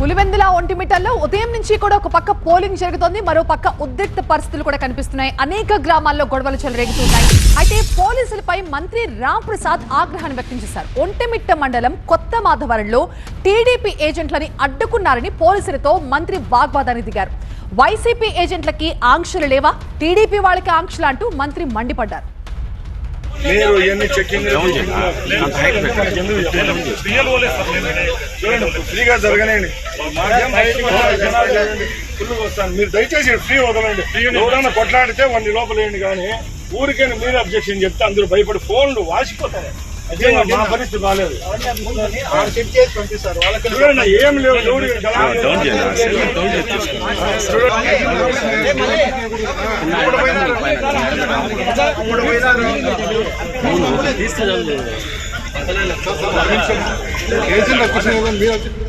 పులివెందుల ఒంటిమిట్టల్లో ఉదయం నుంచి కూడా ఒక పక్క పోలింగ్ జరుగుతోంది, మరో పక్క ఉద్రిక్త పరిస్థితులు కూడా కనిపిస్తున్నాయి. అనేక గ్రామాల్లో గొడవలు చెలరేగుతున్నాయి. అయితే పోలీసులపై మంత్రి రామ్ ప్రసాద్ ఆగ్రహాన్ని వ్యక్తం చేశారు. ఒంటిమిట్ట మండలం కొత్త మాధవరంలో టీడీపీ ఏజెంట్లని అడ్డుకున్నారని పోలీసులతో మంత్రి వాగ్వాదానికి దిగారు. వైసీపీ ఏజెంట్లకి ఆంక్షలు లేవా, టీడీపీ వాళ్ళకి ఆంక్షలు అంటూ మంత్రి మండిపడ్డారు. మీరు ఎన్ని చెక్కింగ్ ఫ్రీగా జరగనండి, వస్తాను. మీరు దయచేసి ఫ్రీ వదలండి. ఎవరైనా కొట్లాడితే వాడిని లోపలేయండి, కానీ ఊరికైనా మీరు అబ్జెక్షన్ చెప్తే అందరూ భయపడి ఫోన్లు వాసిపోతారు. అదే మా పరిస్థితి బాగాలేదు. చూడండి, ఏం లేవు. ఏజెంట్